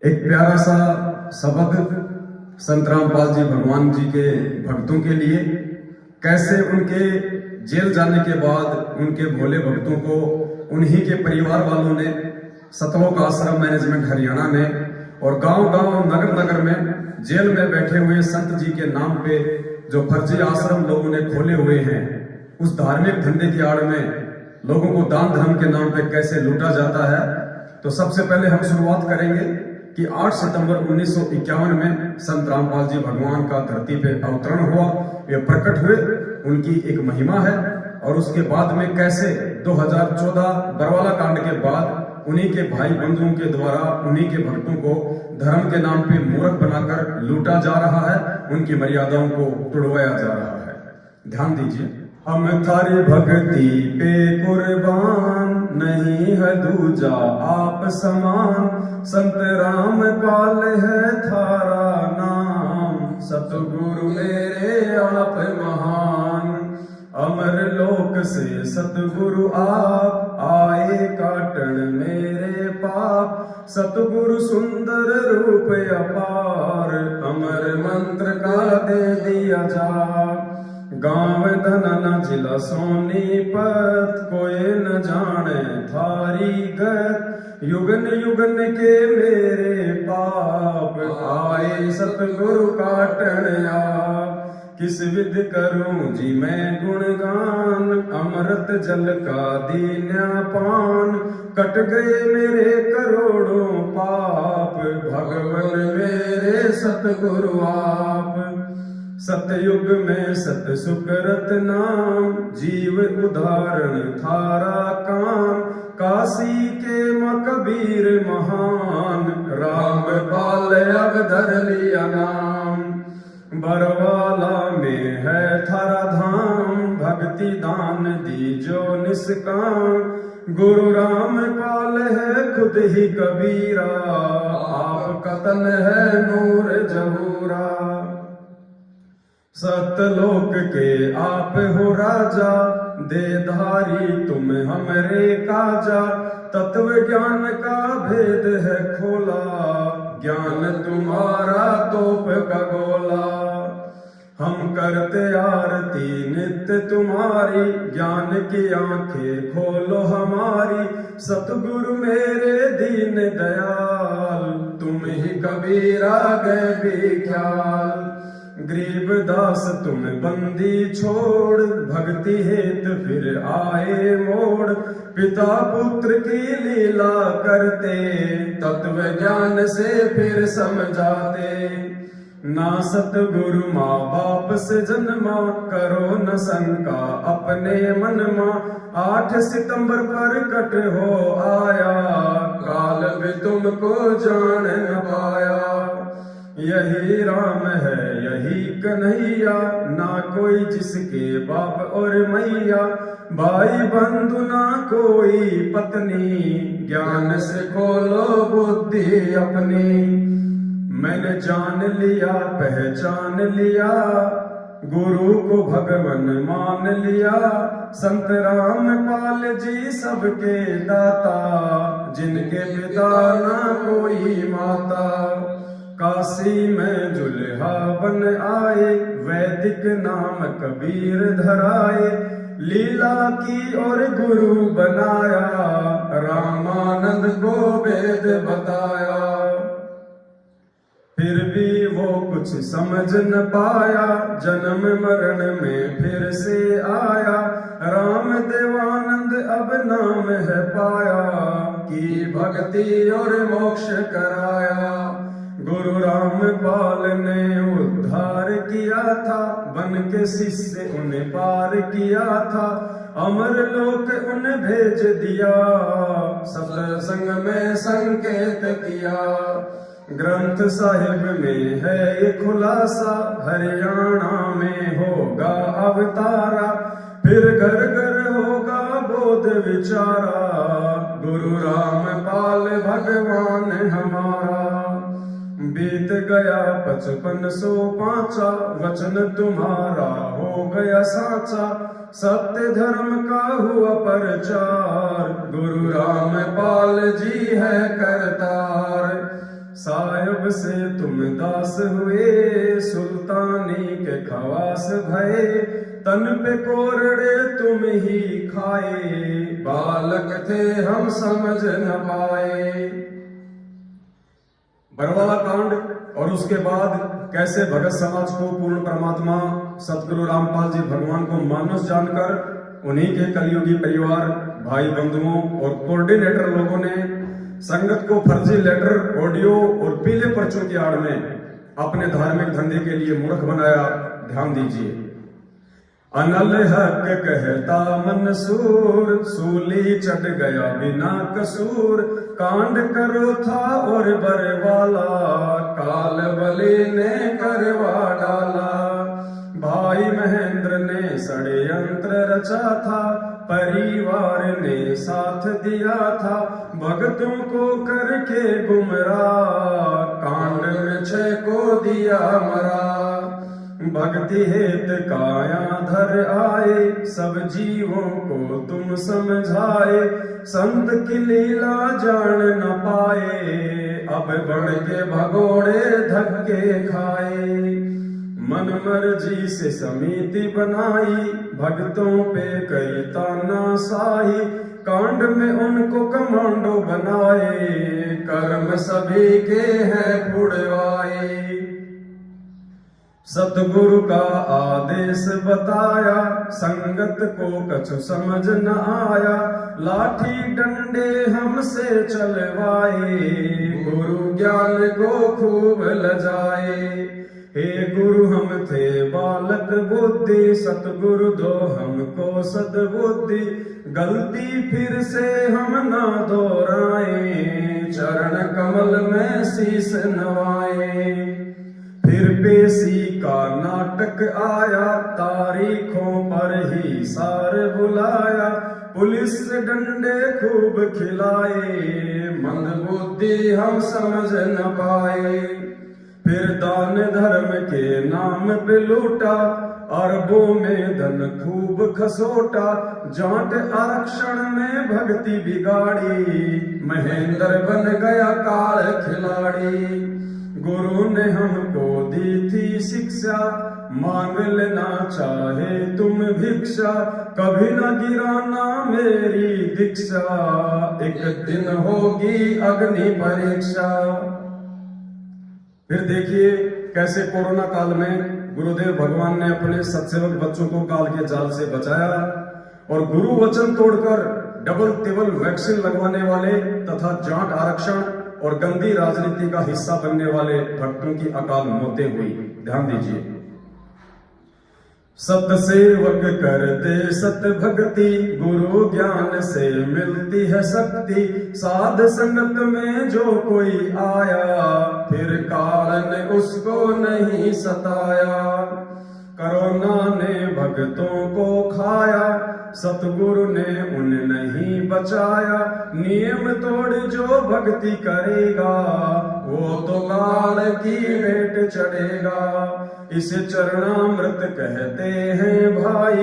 एक प्यारा सा शब्द संत रामपाल जी भगवान जी के भक्तों के लिए, कैसे उनके जेल जाने के बाद उनके भोले भक्तों को उन्हीं के परिवार वालों ने सतलोक आश्रम मैनेजमेंट हरियाणा में और गांव-गांव नगर-नगर में जेल में बैठे हुए संत जी के नाम पे जो फर्जी आश्रम लोगों ने खोले हुए हैं, उस धार्मिक धंधे की आड़ में लोगों को दान धर्म के नाम पे कैसे लूटा जाता है। तो सबसे पहले हम शुरुआत करेंगे कि 8 सितंबर 1951 में संत रामपाल जी भगवान का धरती पे अवतरण हुआ, वे प्रकट हुए, उनकी एक महिमा है। और उसके बाद में कैसे 2014 बरवाला कांड के बाद उन्हीं के भाई बंधुओं के द्वारा उन्हीं के भक्तों को धर्म के नाम पे मूर्ख बनाकर लूटा जा रहा है, उनकी मर्यादाओं को तोड़वाया जा रहा है। ध्यान दीजिए। हम थारी भक्ति पे कुर्बान, नहीं है दूजा आप समान, संत रामपाल है थारा नाम, सतगुरु मेरे आप महान। अमर लोक से सतगुरु आप आए, काटन मेरे पाप, सतगुरु सुंदर रूप अपार, अमर मंत्र का दे दिया जाप। गांव धनना जिला सोनीपत, कोई न जाने थारी गत, युगन युगन के मेरे पाप, आए सतगुरु काटन आप। किस विध करूं जी मैं गुणगान, अमृत जल का दीन्या पान, कट गए मेरे करोड़ों पाप, भगवन मेरे सतगुरु आप। सतयुग में सत सुकरत नाम, जीव उदाहरण थारा काम, काशी के कबीर महान, रामपाल अब धर लिया नाम। बरवाला में है थारा धाम, भक्ति दान दीजो निष्काम, गुरु रामपाल है खुद ही कबीरा, आप कतन है नूर जहूरा। सतलोक के आप हो राजा, देधारी तुम हमरे काजा, तत्व ज्ञान का भेद है खोला, ज्ञान तुम्हारा तोप का गोला। हम करते आरती नित्य तुम्हारी, ज्ञान की आंखें खोलो हमारी, सतगुरु मेरे दीन दयाल, तुम ही कबीरा गए बेख्याल। गरीबदास तुम बंदी छोड़, भक्ति हेत फिर आए मोड़, पिता पुत्र की लीला करते, तत्व ज्ञान से फिर समझाते। ना सतगुरु माँ बाप से जन्मा, करो न शंका अपने मन मा, 8 सितंबर पर कट हो आया, काल भी तुमको जान न पाया। यही राम है यही कन्हैया, ना कोई जिसके बाप और मैया, भाई बंधु ना कोई पत्नी, ज्ञान से खोलो बुद्धि अपनी। मैंने जान लिया पहचान लिया, गुरु को भगवन मान लिया, संत रामपाल जी सबके दाता, जिनके पिता ना कोई माता। काशी में जुल्हा बन आए, वैदिक नाम कबीर धराए, लीला की और गुरु बनाया, रामानंद को वेद बताया। फिर भी वो कुछ समझ न पाया, जन्म मरण में फिर से आया, राम देवानंद अब नाम है पाया, की भक्ति और मोक्ष कराया। गुरु रामपाल ने उद्धार किया था, बन के शिष्य उन्हें पार किया था, अमर लोक उन्हें भेज दिया, सत्संग में संकेत किया। ग्रंथ साहिब में है ये खुलासा, हरियाणा में होगा अवतारा, फिर घर घर होगा बोध विचारा, गुरु रामपाल भगवान हमारा। बीत गया 5505, वचन तुम्हारा हो गया साचा, सत्य धर्म का हुआ प्रचार, गुरु रामपाल जी है करतार। साहिब से तुम दास हुए, सुल्तानी के खवास भये, तन पे कोरड़े तुम ही खाए, बालक थे हम समझ न पाए। बरवाला कांड और उसके बाद कैसे भगत समाज को पूर्ण परमात्मा सतगुरु रामपाल जी भगवान को मानुष जानकर उन्हीं के कलयुगी परिवार, भाई बंधुओं और कोऑर्डिनेटर लोगों ने संगत को फर्जी लेटर, ऑडियो और पीले पर्चों की आड़ में अपने धार्मिक धंधे के लिए मूर्ख बनाया। ध्यान दीजिए। अनल हक कहता मंसूर, सूली चढ़ गया बिना कसूर, कांड करो था और बरवाला, काल बली ने करवा डाला। भाई महेंद्र ने षड्यंत्र रचा था, परिवार ने साथ दिया था, भक्तों को करके गुमराह, कांड में 6 को दिया मरा। भक्ति हेत काया धर आए, सब जीवों को तुम समझाए, संत की लीला जान न पाए, अब बढ़ के भगोड़े धक्के खाए। मन मर्जी से समिति बनाई, भक्तों पे कई तानाशाही, कांड में उनको कमांडो बनाए, कर्म सभी के हैं पुड़वाए। सतगुरु का आदेश बताया, संगत को कछु समझ न आया, लाठी डंडे हमसे चलवाए, गुरु ज्ञान को खूब लजाए। हे गुरु हम थे बालक बुद्धि, सतगुरु दो हमको सद्बुद्धि, गलती फिर से हम ना दोहराए, चरण कमल में शीश नवाए। फिर पेशी का नाटक आया, तारीखों पर ही सार बुलाया, पुलिस डंडे खूब खिलाए, मंदबुद्धि हम समझ न पाए। फिर दान धर्म के नाम पे लूटा, अरबों में धन खूब खसोटा, जाट आरक्षण में भक्ति बिगाड़ी, महेंद्र बन गया काल खिलाड़ी। गुरु ने हमको दी थी शिक्षा, मांग लेना चाहे तुम भिक्षा, कभी न गिराना मेरी दीक्षा, एक दिन होगी अग्नि परीक्षा। फिर देखिए कैसे कोरोना काल में गुरुदेव भगवान ने अपने सत्सेवक बच्चों को काल के जाल से बचाया और गुरु वचन तोड़कर डबल टिबल वैक्सीन लगवाने वाले तथा जाट आरक्षण और गंदी राजनीति का हिस्सा बनने वाले भक्तों की अकाल मौतें हुई। ध्यान दीजिए। सत सेवक करते सत भक्ति, गुरु ज्ञान से मिलती है शक्ति, साध संगत में जो कोई आया, फिर काल ने उसको नहीं सताया। कोरोना ने भक्तों को खाया, सतगुरु ने उन्हें नहीं बचाया, नियम तोड़ जो भक्ति करेगा, वो तो काल की भेंट चढ़ेगा। इसे चरणामृत कहते हैं भाई,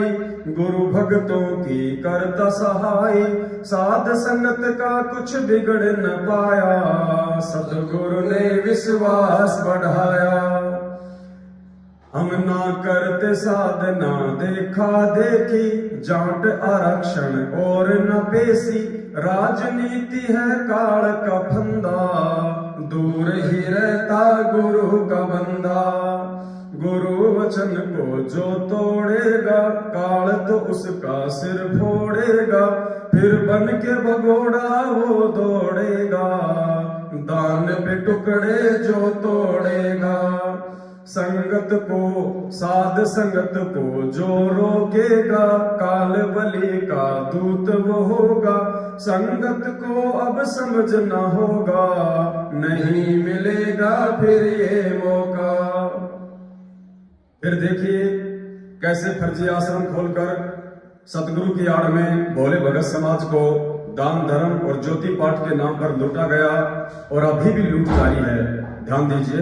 गुरु भक्तों की करता सहाय, साध संगत का कुछ बिगड़ न पाया, सतगुरु ने विश्वास बढ़ाया। हम ना करते साधना देखा देखी, जाट आरक्षण और न पेशी, राजनीति है काल का फंदा, दूर ही रहता गुरु का बंदा। गुरु वचन को जो तोड़ेगा, काल तो उसका सिर फोड़ेगा, फिर बन के भगोड़ा वो दौड़ेगा, दान पे टुकड़े जो तोड़ेगा। संगत को साध संगत को जो रोकेगा, काल बलि का दूत वो होगा, संगत को अब समझ न होगा, नहीं मिलेगा फिर ये मौका। फिर देखिए कैसे फर्जी आश्रम खोलकर सतगुरु की आड़ में भोले भगत समाज को दान धर्म और ज्योति पाठ के नाम पर लूटा गया और अभी भी लूट जारी है। ध्यान दीजिए।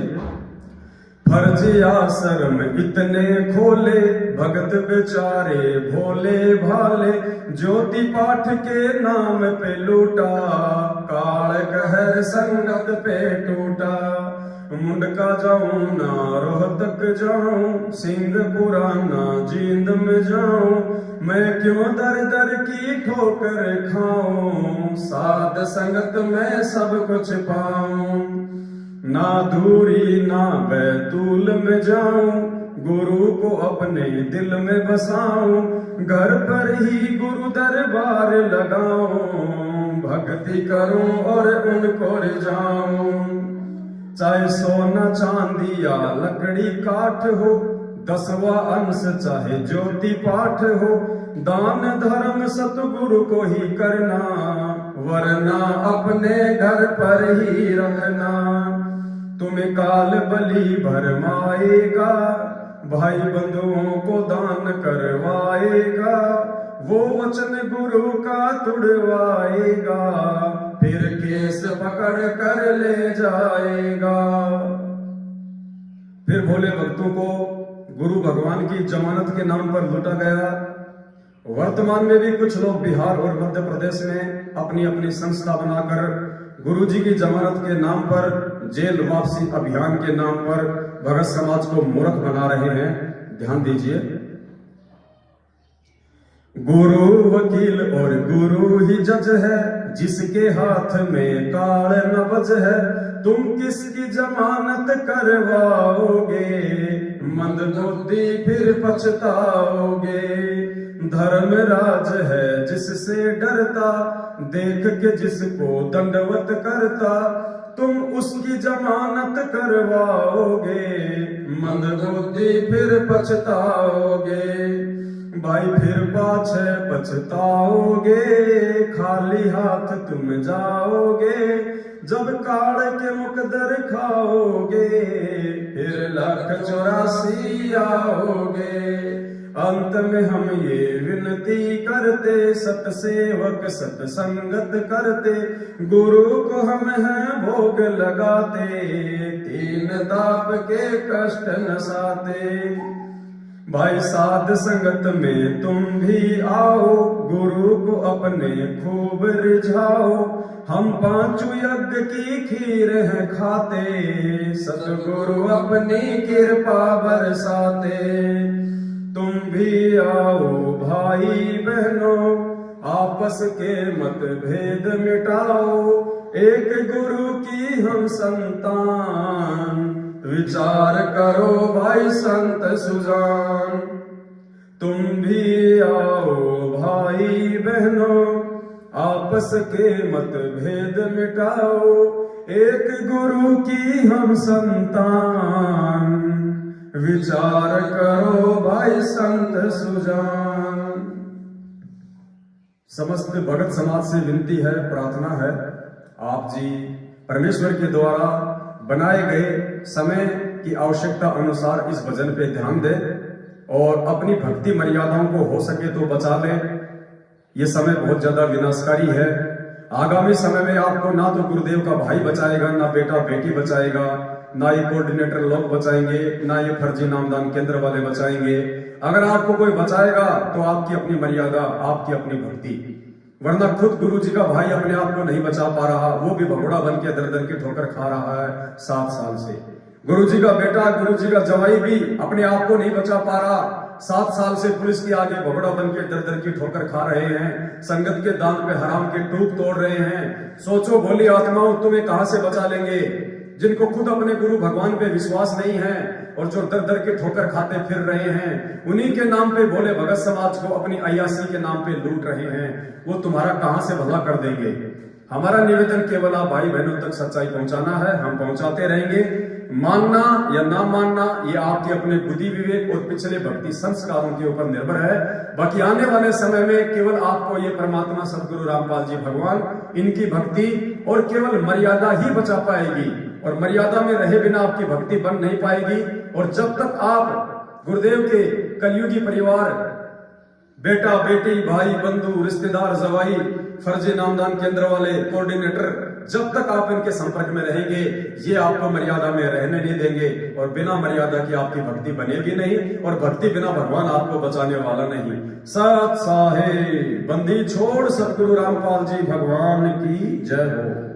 फर्ज आश्रम इतने खोले, भगत बेचारे भोले भाले, ज्योति पाठ के नाम पे लूटा, काल कहर संगत पे टूटा। मुंडका जाऊं ना रोहतक जाऊं, सिंहपुरा ना जींद में जाऊं, मैं क्यों दर दर की ठोकर खाऊं, साध संगत में सब कुछ पाऊं। ना दूरी ना बैतूल में जाऊं, गुरु को अपने दिल में बसाऊं, घर पर ही गुरु दरबार लगाऊं, भक्ति करूं और उनको रिझाऊं। चाहे सोना चांदी या लकड़ी काठ हो, 10वां अंश चाहे ज्योति पाठ हो, दान धर्म सतगुरु को ही करना, वरना अपने घर पर ही रखना। तुम्हें काल बलि भरमाएगा, भाई बंधुओं को दान करवाएगा, वो वचन गुरु का तुड़वाएगा, फिर केस पकड़ कर ले जाएगा। फिर भोले भक्तों को गुरु भगवान की जमानत के नाम पर लूटा गया। वर्तमान में भी कुछ लोग बिहार और मध्य प्रदेश में अपनी अपनी संस्था बनाकर गुरु जी की जमानत के नाम पर, जेल वापसी अभियान के नाम पर भगत समाज को मूर्ख बना रहे हैं। ध्यान दीजिए, गुरु वकील और गुरु ही जज है, जिसके हाथ में काल नबज है, तुम किसकी जमानत करवाओगे, मंदबुद्धि फिर पछताओगे। धर्मराज है जिससे डरता, देख के जिसको दंडवत करता, तुम उसकी जमानत करवाओगे, मंदबुद्धि फिर पछताओगे। भाई फिर पाछे पछताओगे, खाली हाथ तुम जाओगे, जब काल के मुकदर खाओगे, फिर 1,84 आओगे। अंत में हम ये विनती करते, सतसेवक सतसंगत करते, गुरु को हम हैं भोग लगाते, 3 ताप के कष्ट नसाते। भाई साध संगत में तुम भी आओ, गुरु को अपने खूब रिझाओ, हम 5 यज्ञ की खीर है खाते, सतगुरु अपनी कृपा बरसाते। तुम भी आओ भाई बहनों, आपस के मतभेद मिटाओ, एक गुरु की हम संतान, विचार करो भाई संत सुजान। तुम भी आओ भाई बहनों, आपस के मतभेद मिटाओ, एक गुरु की हम संतान, विचार करो भाई संत सुजान। समस्त भगत समाज से विनती है, प्रार्थना है, आप जी परमेश्वर के द्वारा बनाए गए समय की आवश्यकता अनुसार इस भजन पे ध्यान दें और अपनी भक्ति मर्यादाओं को हो सके तो बचा लें। ये समय बहुत ज्यादा विनाशकारी है। आगामी समय में आपको ना तो गुरुदेव का भाई बचाएगा, ना बेटा बेटी बचाएगा, ना ये कोऑर्डिनेटर लोग बचाएंगे, ना ये फर्जी नामदान केंद्र वाले बचाएंगे। अगर आपको कोई बचाएगा तो आपकी अपनी मर्यादा, आपकी अपनी भक्ति, वरना खुद गुरु जी का भाई अपने आप को नहीं बचा पा रहा, वो भी भगोड़ा बन के दर दर के ठोकर खा रहा है 7 साल से। गुरु जी का बेटा, गुरु जी का जवाई भी अपने आप को नहीं बचा पा रहा, 7 साल से पुलिस के आगे भगोड़ा बन के दर दर की ठोकर खा रहे हैं, संगत के दान पे हराम के टूक तोड़ रहे हैं। सोचो भोली आत्माओं, तुम्हें कहां से बचा लेंगे, जिनको खुद अपने गुरु भगवान पे विश्वास नहीं है और जो दर दर के ठोकर खाते फिर रहे हैं, उन्हीं के नाम पे भोले भगत समाज को अपनी अय्यासी के नाम पे लूट रहे हैं, वो तुम्हारा कहां से भला कर देंगे। हमारा निवेदन केवल आप भाई बहनों तक सच्चाई पहुंचाना है, हम पहुंचाते रहेंगे। मानना या ना मानना ये आपके अपने बुद्धि विवेक और पिछले भक्ति संस्कारों के ऊपर निर्भर है। बाकी आने वाले समय में केवल आपको ये परमात्मा सदगुरु रामपाल जी भगवान, इनकी भक्ति और केवल मर्यादा ही बचा पाएगी, और मर्यादा में रहे बिना आपकी भक्ति बन नहीं पाएगी। और जब तक आप गुरुदेव के कलयुगी परिवार, बेटा बेटी भाई बंधु रिश्तेदार जवाई, फर्जी नामदान केंद्र वाले, कोऑर्डिनेटर, जब तक आप इनके संपर्क में रहेंगे ये आपको मर्यादा में रहने नहीं देंगे, और बिना मर्यादा की आपकी भक्ति बनेगी नहीं, और भक्ति बिना भगवान आपको बचाने वाला नहीं। सत साहे बंदी छोड़ सतगुरु रामपाल जी भगवान की जय हो।